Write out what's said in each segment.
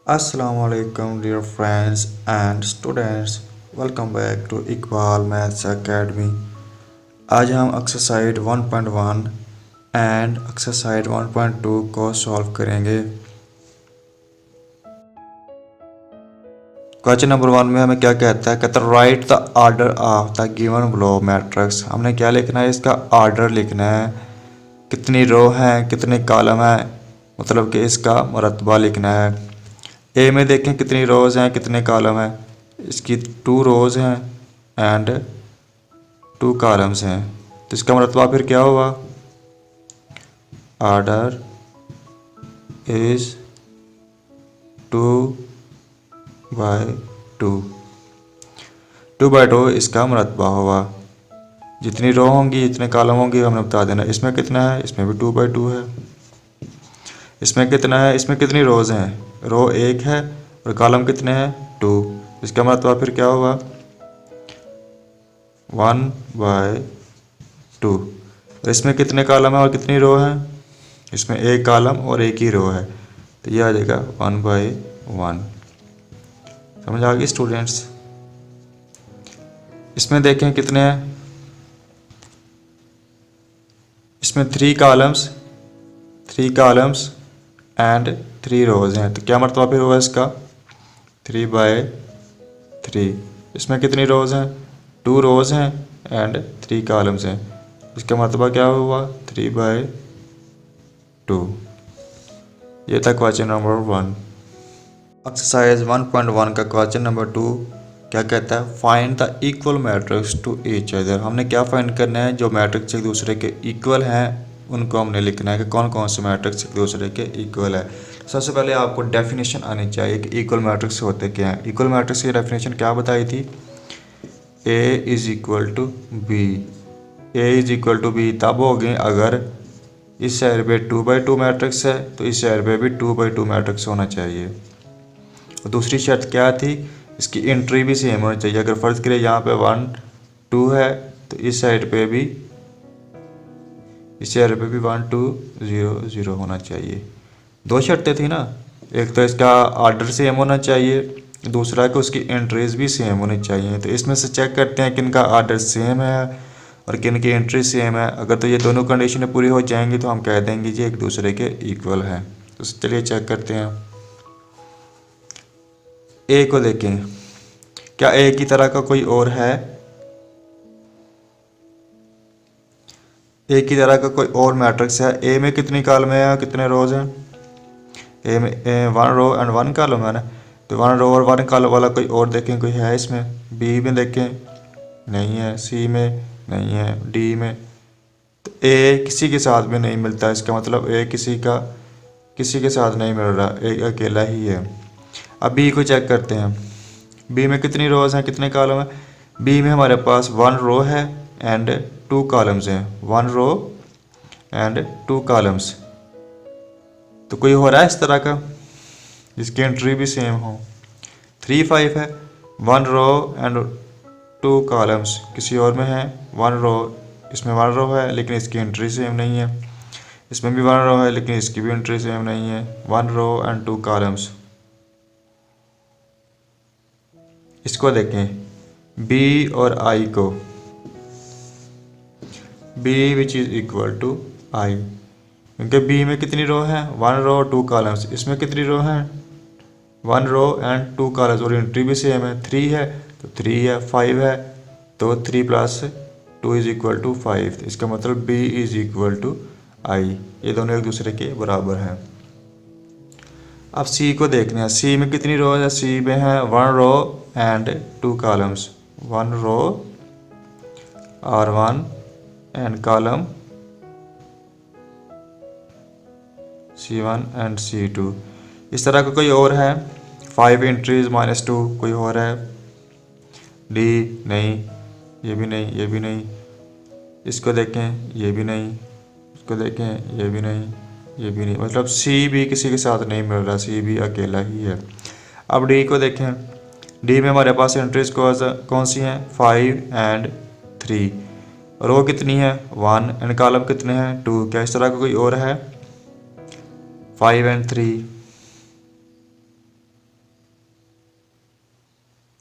Assalamualaikum dear friends and students, welcome back to Iqbal maths academy. आज हम exercise 1.1 and exercise 1.2 को solve करेंगे। Question number 1 में हमें क्या कहता है right the order of the given below matrix. हमने क्या लिखना है, इसका ऑर्डर लिखना है, कितनी रो है कितने कॉलम है, मतलब कि इसका मरतबा लिखना है। ए में देखें कितनी रोज़ हैं कितने कॉलम हैं, इसकी 2 रोज़ हैं एंड 2 कॉलम्स हैं, तो इसका मरतबा फिर क्या होगा, ऑर्डर इज़ 2/2। 2/2 इसका मरतबा होगा। जितनी रो होंगी जितने कॉलम होंगे हमने बता देना। इसमें कितना है, इसमें भी 2/2 है। इसमें कितना है, इसमें कितनी रोज़ हैं, रो 1 है और कॉलम कितने हैं 2, इसका मतलब फिर क्या होगा 1/2। और इसमें कितने कॉलम है और कितनी रो है, इसमें एक कॉलम और एक ही रो है, तो ये आ जाएगा 1/1। समझ आ गई स्टूडेंट्स। इसमें देखें कितने हैं, इसमें 3 कॉलम्स एंड 3 रोज़ हैं, तो क्या मतलब फिर होगा इसका 3/3। इसमें कितनी रोज़ हैं, 2 रोज़ हैं एंड 3 कॉलम्स हैं, इसका मतलब क्या हुआ 3/2। ये था क्वेश्चन नंबर 1। एक्सरसाइज 1.1 का क्वेश्चन नंबर 2 क्या कहता है, find the equal matrix to each other. हमने क्या फाइंड करना है, जो मैट्रिक्स एक दूसरे के इक्वल हैं उनको हमने लिखना है कि कौन कौन से मैट्रिक्स एक दूसरे के इक्वल है। सबसे पहले आपको डेफिनेशन आनी चाहिए कि इक्वल मैट्रिक्स होते क्या हैं। इक्वल मैट्रिक्स की डेफिनेशन क्या बताई थी, A is equal to B. A is equal to B तब होगी अगर इस साइड पे 2/2 मैट्रिक्स है तो इस साइड पे भी 2/2 मैट्रिक्स होना चाहिए। और दूसरी शर्त क्या थी, इसकी एंट्री भी सेम होनी चाहिए। अगर फ़र्ज़ करें यहाँ पे 1 2 है तो इस साइड पे भी 1 2 0 0 होना चाहिए। 2 शर्तें थी ना, एक तो इसका ऑर्डर सेम होना चाहिए, दूसरा कि उसकी एंट्रीज भी सेम होनी चाहिए। तो इसमें से चेक करते हैं किन का ऑर्डर सेम है और किन की एंट्री सेम है। अगर तो ये दोनों कंडीशनें पूरी हो जाएंगी तो हम कह देंगे जी एक दूसरे के इक्वल हैं। तो चलिए चेक करते हैं। ए को देखें, क्या ए की तरह का कोई और है, ए की तरह का कोई और मैट्रिक्स है। ए में कितनी कॉलम है, कितने रोज हैं, ए में 1 रो एंड 1 कॉलम है ना, तो 1 रो और 1 कॉलम वाला कोई और देखें कोई है इसमें। बी में देखें नहीं है, सी में नहीं है, डी में, तो ए किसी के साथ भी नहीं मिलता। इसका मतलब ए किसी के साथ नहीं मिल रहा, एक अकेला ही है। अब बी को चेक करते हैं, बी में कितनी रोज हैं कितने कॉलम हैं। बी में हमारे पास 1 रो है एंड 2 कॉलम्स हैं, 1 रो एंड 2 कॉलम्स। तो कोई हो रहा है इस तरह का जिसकी एंट्री भी सेम हो। 3 5 है, 1 रो एंड 2 कॉलम्स। किसी और में है 1 रो, इसमें 1 रो है लेकिन इसकी एंट्री सेम नहीं है। इसमें भी 1 रो है लेकिन इसकी भी एंट्री सेम नहीं है। 1 रो एंड 2 कॉलम्स। इसको देखें बी और आई को, B which is equal to I, क्योंकि बी में कितनी रो है 1 रो 2 कॉलम्स। इसमें कितनी रो है 1 रो एंड 2 कॉलम्स और एंट्री भी सेम है। 3 है तो 3 है, 5 है तो 3 + 2 इज इक्वल टू 5। इसका मतलब B is equal to I, ये दोनों एक दूसरे के बराबर हैं। अब सी को देखना है, सी में कितनी रो है, सी में है 1 रो एंड 2 कॉलम्स। 1 रो और 1 and column C1 and C2। इस तरह का कोई और है, 5 एंट्रीज -2 कोई और है। डी नहीं, ये भी नहीं, ये भी नहीं। इसको देखें ये भी नहीं, इसको देखें ये भी नहीं, ये भी नहीं। मतलब सी भी किसी के साथ नहीं मिल रहा, सी भी अकेला ही है। अब डी को देखें, डी में हमारे पास एंट्रीज कौन सी हैं 5 एंड 3। रो कितनी है 1 एंड कॉलम कितने हैं 2। क्या इस तरह का कोई और है 5 एंड 3।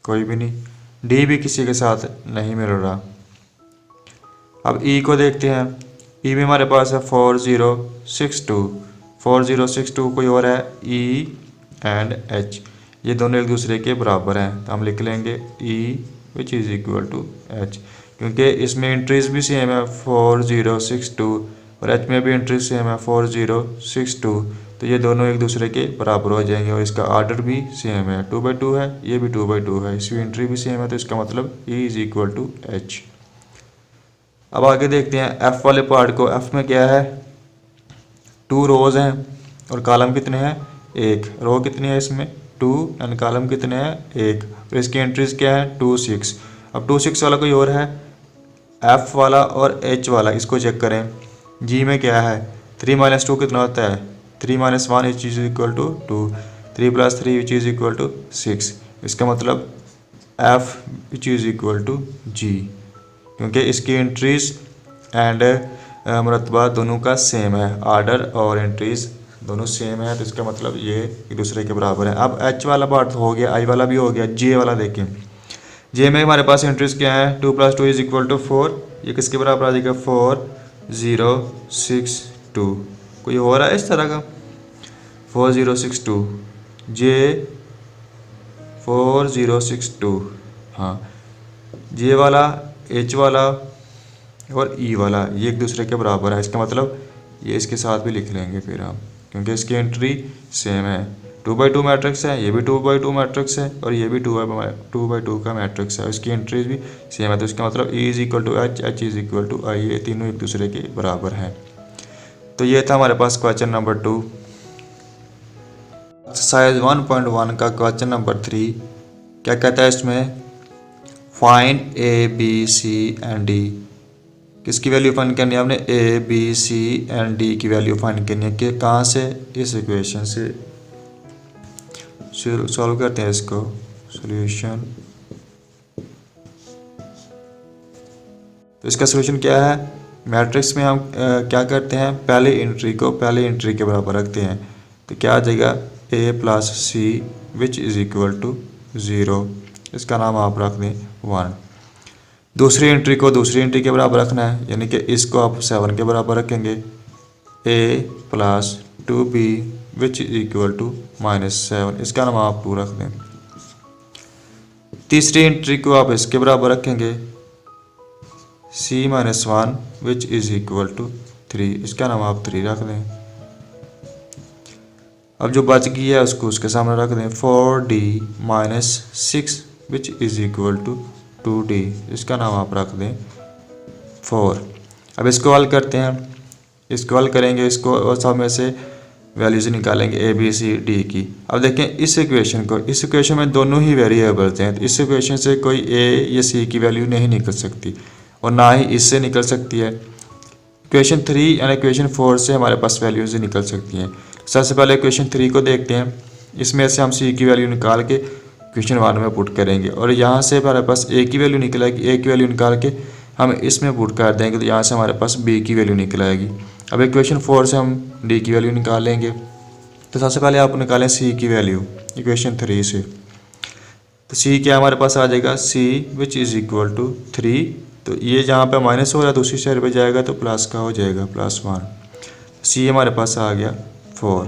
कोई भी नहीं, डी भी किसी के साथ नहीं मिल रहा। अब ई को देखते हैं। ई में हमारे पास है 4062, 4062 कोई और है ई एंड एच, ये दोनों एक दूसरे के बराबर हैं, तो हम लिख लेंगे E which is equal to H, क्योंकि इसमें एंट्रीज भी सेम है 4062 और एच में भी एंट्रीज सेम है 4062, तो ये दोनों एक दूसरे के बराबर हो जाएंगे और इसका आर्डर भी सेम है, 2/2 है, ये भी 2/2 है, इसकी एंट्री भी सेम है, तो इसका मतलब E is equal to H. अब आगे देखते हैं एफ़ वाले पार्ट को। एफ़ में क्या है, 2 रोज़ हैं और कॉलम कितने हैं, 1, रो कितनी है इसमें 2 एंड कॉलम कितने हैं 1, तो इसकी एंट्रीज क्या है 2 6। अब 2 6 वाला कोई और है, एफ़ वाला और एच वाला, इसको चेक करें। जी में क्या है 3 - 2 कितना होता है 3 - 1 which is equal to 2, 3 + 3 which is equal to 6, इसका मतलब F which is equal to G, क्योंकि इसकी एंट्रीज एंड मरतबा दोनों का सेम है, आर्डर और एंट्रीज दोनों सेम है, तो इसका मतलब ये एक दूसरे के बराबर है। अब एच वाला पार्ट हो गया, आई वाला भी हो गया, जे वाला देखें। जे में हमारे पास एंट्रीज क्या है 2 + 2 इज़ इक्वल टू 4, ये किसके बराबर आ जाएगा 4062, कोई हो रहा है इस तरह का 4062, जे 4062, हाँ, जे वाला एच वाला और ई वाला ये एक दूसरे के बराबर है, इसका मतलब ये इसके साथ भी लिख लेंगे फिर हम, क्योंकि इसकी एंट्री सेम है, 2/2 मैट्रिक्स है, ये भी 2/2 मैट्रिक्स है और ये भी 2/2 का मैट्रिक्स है, इसकी एंट्रीज भी सेम है, तो इसका मतलब E is equal to H, H is equal to I, ये तीनों एक दूसरे के बराबर हैं। तो ये था हमारे पास क्वेश्चन नंबर 2। एक्सरसाइज 1.1 का क्वेश्चन नंबर 3 क्या कहता है इसमें, find A B C and D, किसकी वैल्यू फाइंड करनी है हमने, A B C and D की वैल्यू फाइंड करनी है, कि कहाँ से, इस इक्वेशन से सॉल्व करते हैं इसको, सॉल्यूशन। तो इसका सॉल्यूशन क्या है, मैट्रिक्स में हम क्या करते हैं, पहले एंट्री को पहले एंट्री के बराबर रखते हैं, तो क्या आ जाएगा ए + सी विच इज़ इक्वल टू 0, इसका नाम आप रख दें 1। दूसरी एंट्री को दूसरी एंट्री के बराबर रखना है, यानी कि इसको आप 7 के बराबर रखेंगे, a + 2b which is equal to -7, इसका नाम आप 2 रख दें। तीसरी एंट्री को आप इसके बराबर रखेंगे, c - 1 which is equal to 3, इसका नाम आप 3 रख दें। अब जो बच गई है उसको उसके सामने रख दें, 4d - 6 which is equal to 2d, इसका नाम आप रख दें 4। अब इसको हल करते हैं, इसको हल करेंगे, इसको और सब में से वैल्यूज निकालेंगे ए बी सी डी की। अब देखें इस इक्वेशन को, इस इक्वेशन में दोनों ही वेरिएबल्स हैं, तो इस इक्वेशन से कोई ए या सी की वैल्यू नहीं निकल सकती और ना ही इससे निकल सकती है। इक्वेशन 3 यानी इक्वेशन 4 से हमारे पास वैल्यूज निकल सकती हैं। सबसे पहले इक्वेशन 3 को देखते हैं, इसमें से हम सी की वैल्यू निकाल के इक्वेशन 1 में पुट करेंगे और यहाँ से हमारे पास ए की वैल्यू निकलेगी, ए की वैल्यू निकाल के हम इसमें पुट कर देंगे, तो यहाँ से हमारे पास बी की वैल्यू निकल आएगी। अब इक्वेशन 4 से हम डी की वैल्यू निकाल लेंगे, तो सबसे पहले आप निकालें सी की वैल्यू इक्वेशन 3 से, तो सी क्या हमारे पास आ जाएगा, सी विच इज़ इक्वल टू 3, तो ये जहाँ पे माइनस हो रहा है दूसरी साइड पे जाएगा तो प्लस का हो जाएगा +1, सी हमारे पास आ गया 4।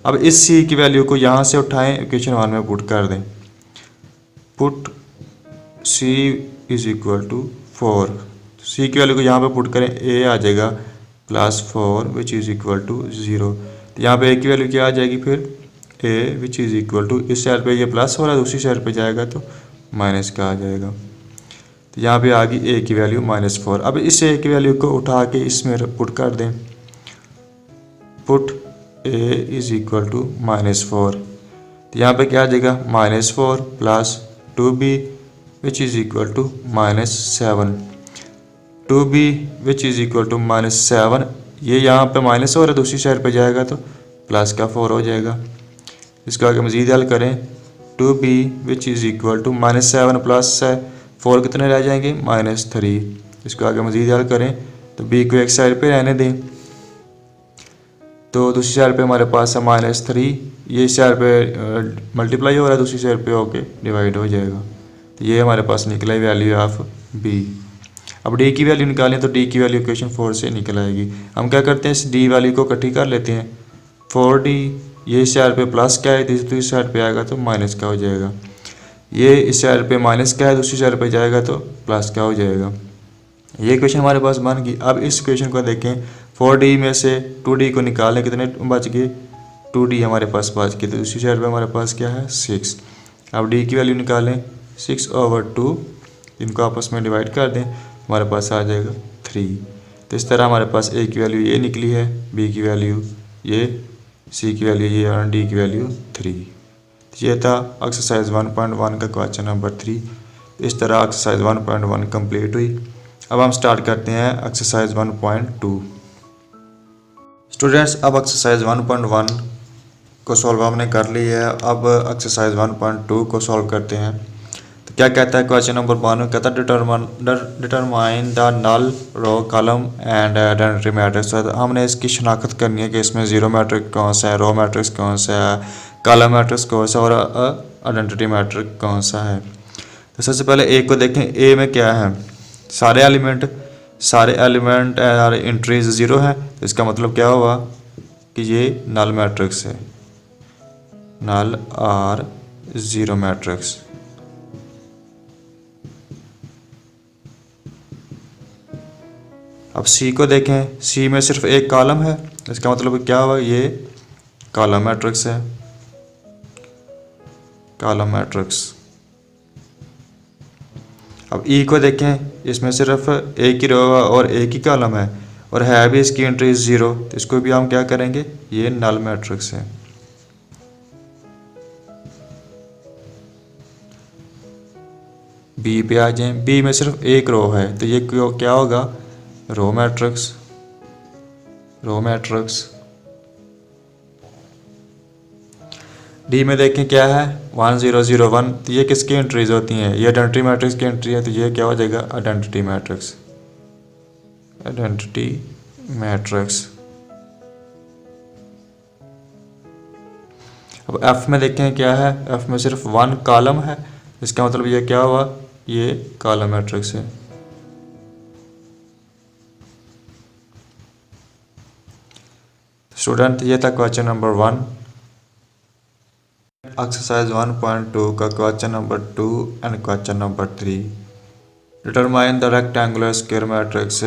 अब इस सी की वैल्यू को यहाँ से उठाएं, इक्वेशन 1 में पुट कर दें, put C is equal to 4, C की वैल्यू को यहाँ पे पुट करें, ए आ जाएगा +4 विच इज़ इक्वल टू 0, तो यहाँ पे ए की वैल्यू क्या आ जाएगी फिर, ए विच इज़ इक्वल टू, इस साइड पे ये प्लस हो रहा है दूसरी साइड पे जाएगा तो माइनस का आ जाएगा, तो यहाँ पे आ गई ए की वैल्यू -4। अब इस ए की वैल्यू को उठा के इसमें पुट कर दें, put A is equal to -4, तो यहाँ पे क्या आ जाएगा -4 + 2b which is equal to -7, 2b which is equal to -7, ये यहाँ पे माइनस हो रहा है दूसरी साइड पे जाएगा तो प्लस का 4 हो जाएगा। इसको आगे मज़ीद हल करें, 2b which is equal to -7 + 4 कितने रह जाएंगे -3। इसको आगे मज़ीद हल करें तो b को एक साइड पे रहने दें, तो दूसरी साइड पे हमारे पास है -3, ये इस साइड पे मल्टीप्लाई हो रहा है, दूसरी साइड पे होके डिवाइड हो जाएगा। तो ये हमारे पास निकला है वैल्यू ऑफ बी। अब डी की वैल्यू निकालें तो डी की वैल्यू इक्वेशन 4 से निकल आएगी। हम क्या करते हैं, इस डी वैल्यू को इकट्ठी कर लेते हैं। 4D, ये इस साइड पे प्लस क्या है, दूसरी साइड पे आएगा तो माइनस का हो जाएगा। ये इस साइड पे माइनस क्या है, दूसरी साइड पे जाएगा तो प्लस का हो जाएगा। ये इक्वेशन हमारे पास बन गई। अब इस इक्वेशन को देखें, 4D में से 2D को निकालें, कितने बच गए, 2D हमारे पास बच गए। तो दूसरी साइड पे हमारे पास क्या है, 6। अब D की वैल्यू निकालें, 6/2, इनको आपस में डिवाइड कर दें, हमारे पास आ जाएगा 3। तो इस तरह हमारे पास A की वैल्यू ये निकली है, B की वैल्यू ये, C की वैल्यू ये और D की वैल्यू 3। ये था एक्सरसाइज 1.1 का क्वेश्चन नंबर 3। इस तरह एक्सरसाइज 1.1 कंप्लीट हुई। अब हम स्टार्ट करते हैं एक्सरसाइज 1.2। स्टूडेंट्स, अब एक्सरसाइज 1.1 को सॉल्व हमने कर ली है। अब एक्सरसाइज 1.2 को सॉल्व करते हैं। तो क्या कहता है क्वेश्चन नंबर 1, कहता है determine the null row column and identity matrix. हमने इसकी शनाख्त करनी है कि इसमें जीरो मैट्रिक्स कौन सा है, रो मैट्रिक्स कौन सा है, कॉलम मैट्रिक्स कौन सा और आइडेंटिटी मैट्रिक्स कौन सा है। तो सबसे पहले ए को देखें, ए में क्या है, सारे एलिमेंट और एंट्रीज ज़ीरो है। तो इसका मतलब क्या हुआ कि ये नल मैट्रिक्स है, नल और ज़ीरो मैट्रिक्स। अब सी को देखें, सी में सिर्फ एक कॉलम है, इसका मतलब क्या हुआ, ये कॉलम मैट्रिक्स है, कॉलम मैट्रिक्स। अब ई को देखें, इसमें सिर्फ एक ही रो और एक ही कॉलम है और है भी इसकी एंट्री ज़ीरो, तो इसको भी हम क्या करेंगे, ये नल मैट्रिक्स है। बी पे आ जाएं, बी में सिर्फ एक रो है तो ये क्या होगा, row matrix, row matrix. D में देखें क्या है, 1 0 0 1, तो ये किसकी एंट्रीज होती हैं, ये आइडेंटिटी मैट्रिक्स की एंट्री है, तो ये क्या हो जाएगा, आइडेंटिटी मैट्रिक्स, आइडेंटिटी मैट्रिक्स। अब एफ में देखें क्या है, एफ में सिर्फ 1 कॉलम है, इसका मतलब ये क्या हुआ, ये कॉलम मैट्रिक्स है। स्टूडेंट, ये था क्वेश्चन नंबर 1। एक्सरसाइज 1.2 का question number 2 and question number 3। Determine the rectangular square matrix,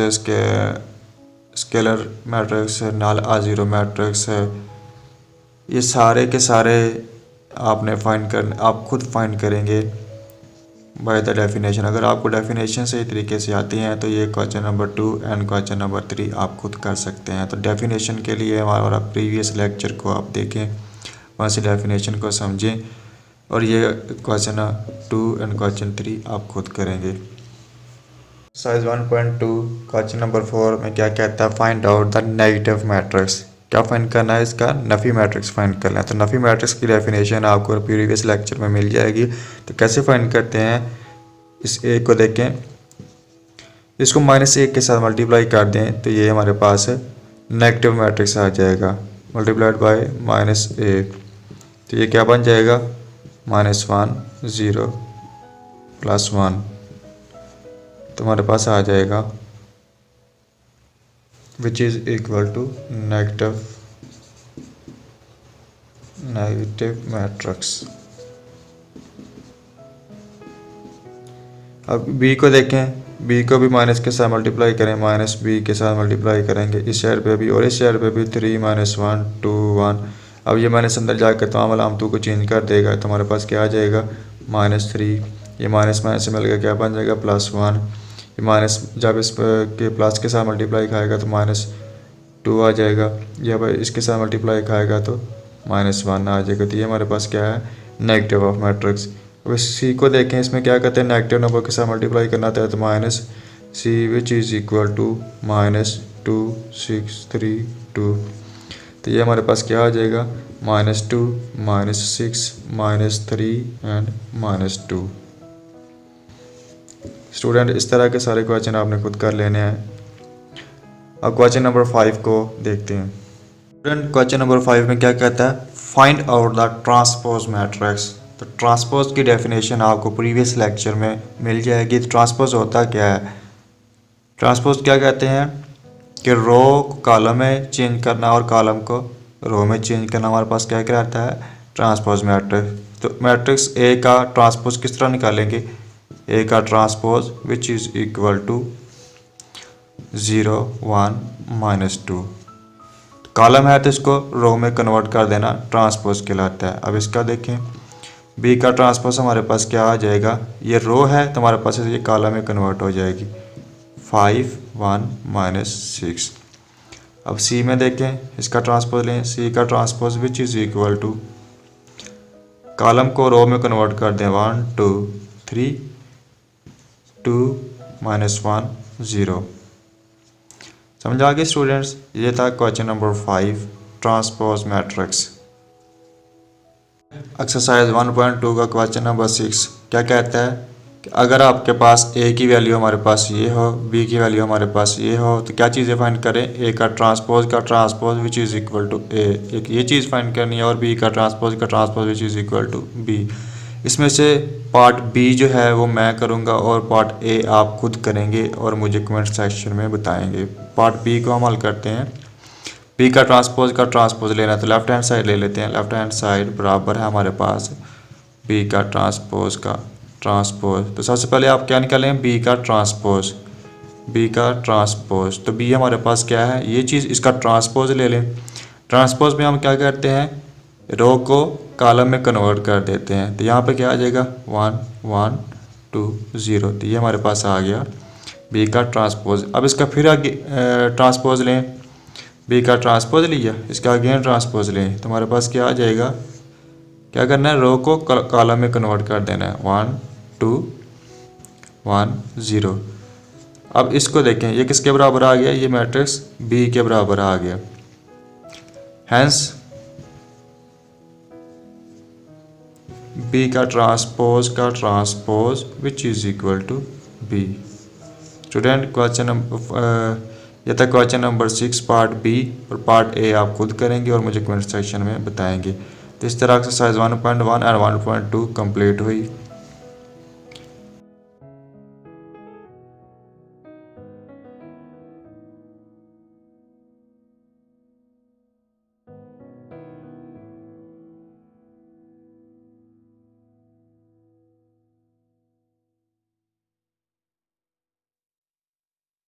scalar matrix, null और ज़ीरो मैट्रिक्स है। ये सारे के सारे आपने आप खुद फाइंड करेंगे बाय द डेफिनेशन। अगर आपको डेफिनेशन सही तरीके से आती हैं तो ये question number 2 and question number 3 आप खुद कर सकते हैं। तो डेफिनेशन के लिए हमारा प्रीवियस लेक्चर को आप देखें, वहाँ से डेफिनेशन को समझें और ये क्वेश्चन 2 एंड क्वेश्चन 3 आप खुद करेंगे। एक्सरसाइज 1.2 क्वेश्चन नंबर 4 में क्या कहता है, find out the negative matrix. क्या फाइंड करना है, इसका नफी मैट्रिक्स फाइंड करना है। तो नफी मैट्रिक्स की डेफिनेशन आपको प्रीवियस लेक्चर में मिल जाएगी। तो कैसे फाइंड करते हैं, इस ए को देखें, इसको -1 के साथ मल्टीप्लाई कर दें तो ये हमारे पास नेगेटिव मैट्रिक्स आ जाएगा, मल्टीप्लाइड बाय -1। तो ये क्या बन जाएगा, -1 0 +1, तो हमारे पास आ जाएगा which is equal to negative matrix. अब बी को देखें, बी को भी माइनस के साथ मल्टीप्लाई करें, -b के साथ मल्टीप्लाई करेंगे, इस साइड पे भी और इस साइड पे भी 3 -1 2 1। अब ये माइनस अंदर जाकर तमाम अलामतों को चेंज कर देगा, तो हमारे पास क्या आ जाएगा, -3, ये माइनस से मिल गया क्या बन जाएगा, +1। ये माइनस जब इस के प्लस के साथ मल्टीप्लाई खाएगा तो -2 आ जाएगा, जब इसके साथ मल्टीप्लाई खाएगा तो -1 आ जाएगा। तो ये हमारे पास क्या है, नेगेटिव ऑफ मैट्रिक्स। अब इस सी को देखें, इसमें क्या कहते हैं, नेगेटिव नंबर के साथ मल्टीप्लाई करना था, तो -c which is equal to -2 6 3 2। तो ये हमारे पास क्या आ जाएगा, -2 -6 -3 एंड -2। स्टूडेंट, इस तरह के सारे क्वेश्चन आपने खुद कर लेने हैं। अब क्वेश्चन नंबर 5 को देखते हैं। स्टूडेंट क्वेश्चन नंबर 5 में क्या कहता है, find out the transpose matrix. तो ट्रांसपोज की डेफिनेशन आपको प्रीवियस लेक्चर में मिल जाएगी। ट्रांसपोज होता क्या है? ट्रांसपोज क्या कहते हैं कि रो को कॉलम में चेंज करना और कॉलम को रो में चेंज करना हमारे पास क्या कहता है, ट्रांसपोज मैट्रिक्स। तो मैट्रिक्स ए का ट्रांसपोज किस तरह निकालेंगे, ए का transpose which is equal to 0 1 -2। Column है तो इसको रो में कन्वर्ट कर देना ट्रांसपोज कहलाता है। अब इसका देखें, बी का ट्रांसपोज हमारे पास क्या आ जाएगा, ये रो है तो हमारे पास ये कॉलम में कन्वर्ट हो जाएगी 5 1 -6। अब सी में देखें, इसका ट्रांसपोज लें, सी का transpose which is equal to, column को रो में कन्वर्ट कर दें 1 2 3 2 -1 0। समझ आ गए स्टूडेंट्स? ये था question number 5 transpose matrix. Exercise 1.2 का क्वेश्चन नंबर 6 क्या कहता है कि अगर आपके पास ए की वैल्यू हमारे पास ये हो, बी की वैल्यू हमारे पास ये हो, तो क्या चीज़ें फाइंड करें, ए का transpose which is equal to A, एक ये चीज़ फाइंड करनी है, और बी का transpose which is equal to B. इसमें से पार्ट बी जो है वो मैं करूँगा और पार्ट ए आप खुद करेंगे और मुझे कमेंट सेक्शन में बताएंगे। पार्ट बी को हम हल करते हैं। बी का ट्रांसपोज लेना है तो लेफ्ट हैंड साइड ले लेते हैं। लेफ्ट हैंड साइड बराबर है हमारे पास बी का ट्रांसपोज। तो सबसे पहले आप क्या निकालें, बी का ट्रांसपोज। तो बी हमारे पास क्या है, ये चीज़, इसका ट्रांसपोज ले लें। ट्रांसपोज में हम क्या करते हैं, रो को कॉलम में कन्वर्ट कर देते हैं। तो यहाँ पे क्या आ जाएगा 1 1 2 0। तो ये हमारे पास आ गया बी का ट्रांसपोज। अब इसका फिर आगे ट्रांसपोज लें, बी का ट्रांसपोज लिया, इसका अगेन ट्रांसपोज लें, तो हमारे पास क्या आ जाएगा, क्या करना है, रो को कॉलम में कन्वर्ट कर देना है 1 2 1 0। अब इसको देखें, ये किसके बराबर आ गया, ये मैट्रिक्स बी के बराबर आ गया। हैंस बी का transpose which is equal to B. Student question number यह था क्वेश्चन नंबर 6 पार्ट बी, और पार्ट ए आप खुद करेंगे और मुझे कमेंट सेक्शन में बताएंगे। तो इस तरह एक्सरसाइज 1.1 और 1.2 कंप्लीट हुई।